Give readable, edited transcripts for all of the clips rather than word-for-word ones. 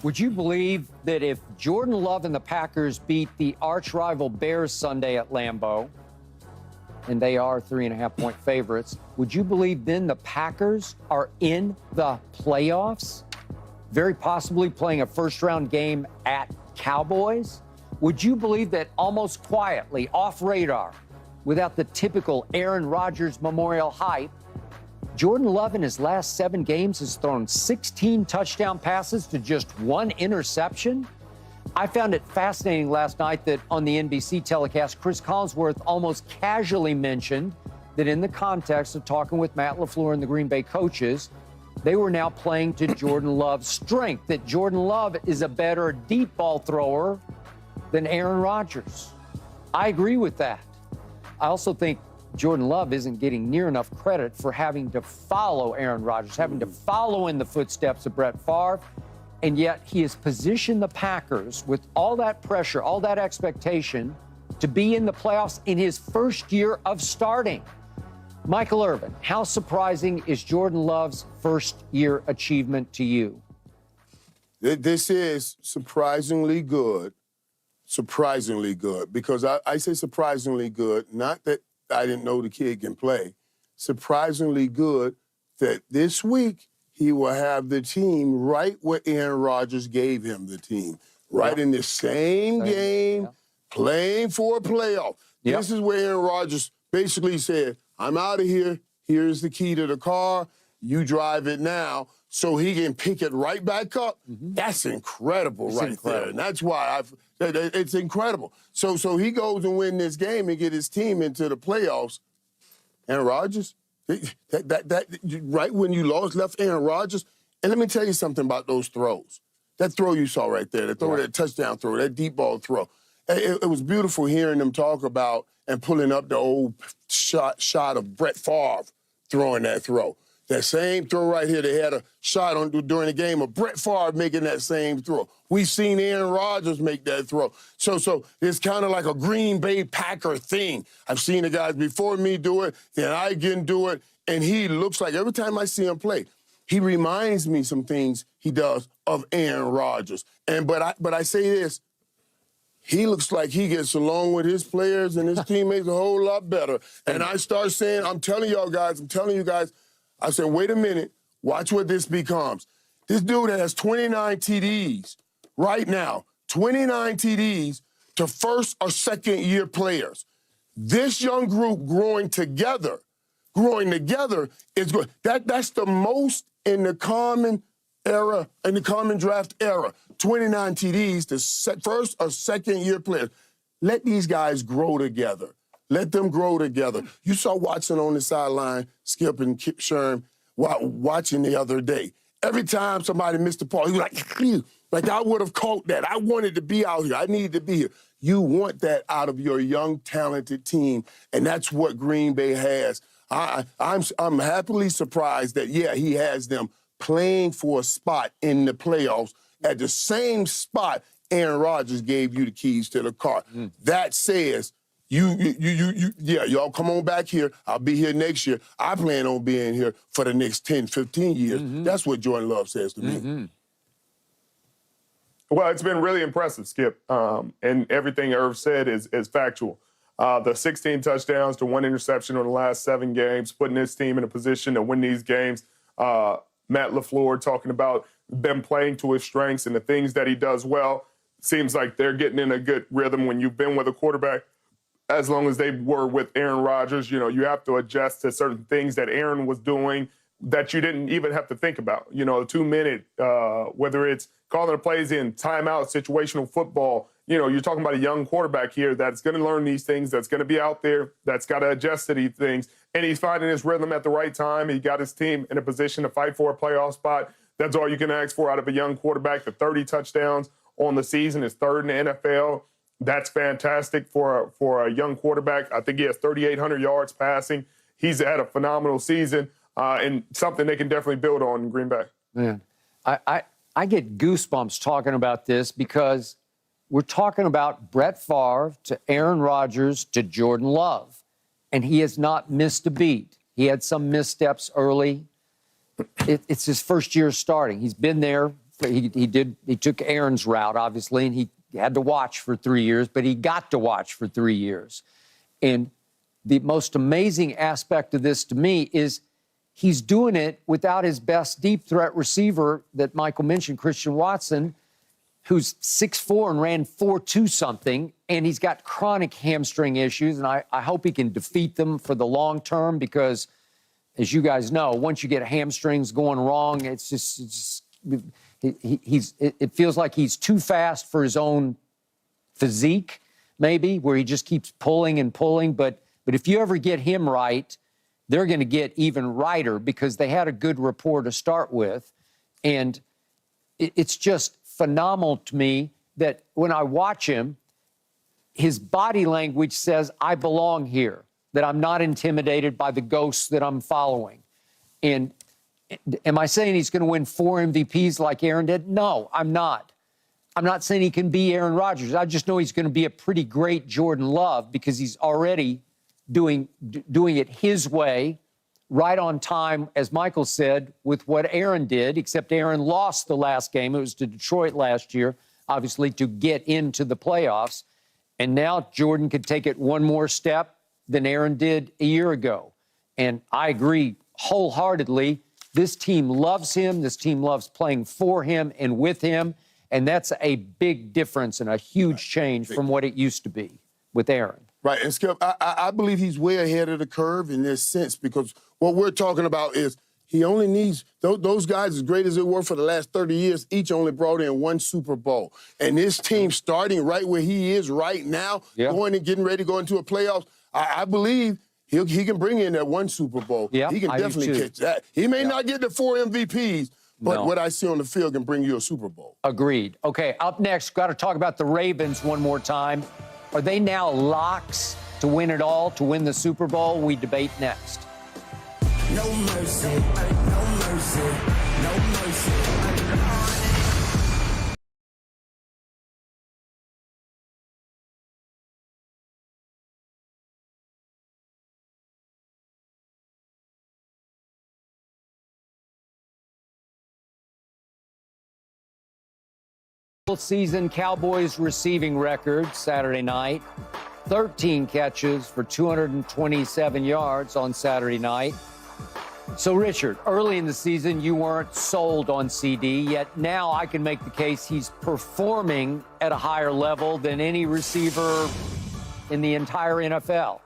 Would you believe that if Jordan Love and the Packers beat the arch-rival Bears Sunday at Lambeau, and they are 3.5-point favorites, would you believe then the Packers are in the playoffs? Very possibly playing a first-round game at Cowboys? Would you believe that almost quietly, off radar, without the typical Aaron Rodgers memorial hype, Jordan Love in his last 7 games has thrown 16 touchdown passes to just 1 interception? I found it fascinating last night that on the NBC telecast, Chris Collinsworth almost casually mentioned that in the context of talking with Matt LaFleur and the Green Bay coaches, they were now playing to Jordan Love's strength, that Jordan Love is a better deep ball thrower than Aaron Rodgers. I agree with that. I also think Jordan Love isn't getting near enough credit for having to follow Aaron Rodgers, having to follow in the footsteps of Brett Favre, and yet he has positioned the Packers with all that pressure, all that expectation to be in the playoffs in his first year of starting. Michael Irvin, how surprising is Jordan Love's first-year achievement to you? This is surprisingly good, because I say surprisingly good, not that I didn't know the kid can play. Surprisingly good that this week he will have the team right where Aaron Rodgers gave him the team, right in the same game, playing for a playoff. This is where Aaron Rodgers basically said, I'm out of here. Here's the key to the car. You drive it now, so he can pick it right back up. That's incredible there. And that's why it's incredible. So he goes and win this game and get his team into the playoffs. Aaron Rodgers, right when you left Aaron Rodgers, and let me tell you something about those throws. That throw you saw right there, that touchdown throw, that deep ball throw. It was beautiful hearing them talk about and pulling up the old shot of Brett Favre throwing that throw. That same throw right here, they had a shot on during the game of Brett Favre making that same throw. We've seen Aaron Rodgers make that throw. So it's kind of like a Green Bay Packer thing. I've seen the guys before me do it, then I can do it, and he looks like, every time I see him play, he reminds me some things he does of Aaron Rodgers. But I say this, he looks like he gets along with his players and his teammates a whole lot better. And I start saying, I'm telling you guys, I said, wait a minute, watch what this becomes. This dude has 29 TDs right now, 29 TDs to first or second year players. This young group growing together is good. That's the most in the common era, in the common draft era. 29 TDs to first or second year players. Let these guys grow together. Let them grow together. You saw Watson on the sideline, Skip and Kip Sherm watching the other day. Every time somebody missed the ball, he was like I would have caught that. I wanted to be out here. I needed to be here. You want that out of your young, talented team, and that's what Green Bay has. I'm happily surprised that, he has them playing for a spot in the playoffs at the same spot Aaron Rodgers gave you the keys to the car. That says, y'all come on back here. I'll be here next year. I plan on being here for the next 10, 15 years. That's what Jordan Love says to me. Well, it's been really impressive, Skip. And everything Irv said is factual. The 16 touchdowns to 1 interception on the last 7 games, putting his team in a position to win these games. Matt LaFleur talking about them playing to his strengths and the things that he does well. Seems like they're getting in a good rhythm when you've been with a quarterback. As long as they were with Aaron Rodgers, you have to adjust to certain things that Aaron was doing that you didn't even have to think about. 2-minute, whether it's calling the plays in timeout, situational football. You're talking about a young quarterback here that's going to learn these things, that's going to be out there, that's got to adjust to these things. And he's finding his rhythm at the right time. He got his team in a position to fight for a playoff spot. That's all you can ask for out of a young quarterback. The 30 touchdowns on the season is 3rd in the NFL. That's fantastic for a young quarterback. I think he has 3,800 yards passing. He's had a phenomenal season and something they can definitely build on in Green Bay. Man, I get goosebumps talking about this because we're talking about Brett Favre to Aaron Rodgers to Jordan Love, and he has not missed a beat. He had some missteps early. It's his first year starting. He's been there he took Aaron's route, obviously, and he had to watch for 3 years, but he got to watch for 3 years. And the most amazing aspect of this to me is he's doing it without his best deep threat receiver that Michael mentioned, Christian Watson, who's 6'4" and ran 4.2 something, and he's got chronic hamstring issues, and I hope he can defeat them for the long term because, as you guys know, once you get hamstrings going wrong, it feels like he's too fast for his own physique, maybe, where he just keeps pulling and pulling. But if you ever get him right, they're going to get even righter because they had a good rapport to start with. And it's just phenomenal to me that when I watch him, his body language says, I belong here, that I'm not intimidated by the ghosts that I'm following. And am I saying he's going to win 4 MVPs like Aaron did? No, I'm not. I'm not saying he can be Aaron Rodgers. I just know he's going to be a pretty great Jordan Love because he's already doing it his way, right on time, as Michael said, with what Aaron did, except Aaron lost the last game. It was to Detroit last year, obviously, to get into the playoffs. And now Jordan could take it one more step than Aaron did a year ago. And I agree wholeheartedly. This team loves him. This team loves playing for him and with him. And that's a big difference and a huge change from what it used to be with Aaron. Right, and Skip, I believe he's way ahead of the curve in this sense because what we're talking about is he only needs those guys, as great as they were for the last 30 years, each only brought in 1 Super Bowl. And this team starting right where he is right now, going and getting ready to go into a playoffs, I believe he can bring in that 1 Super Bowl. Yeah, he can definitely catch that. He may not get the 4 MVPs, but what I see on the field can bring you a Super Bowl. Agreed. Okay, up next, got to talk about the Ravens one more time. Are they now locks to win it all, to win the Super Bowl? We debate next. No mercy, no mercy, no mercy. Season Cowboys receiving record Saturday night. 13 catches for 227 yards on Saturday night. So, Richard, early in the season, you weren't sold on CD, yet now I can make the case he's performing at a higher level than any receiver in the entire NFL.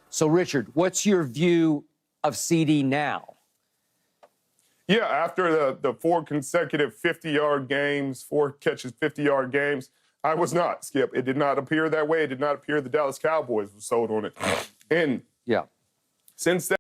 So, Richard, what's your view of CD now? Yeah, after the 4 consecutive 50-yard games, 4 catches, 50-yard games, I was not, Skip. It did not appear that way. It did not appear the Dallas Cowboys were sold on it. And since that,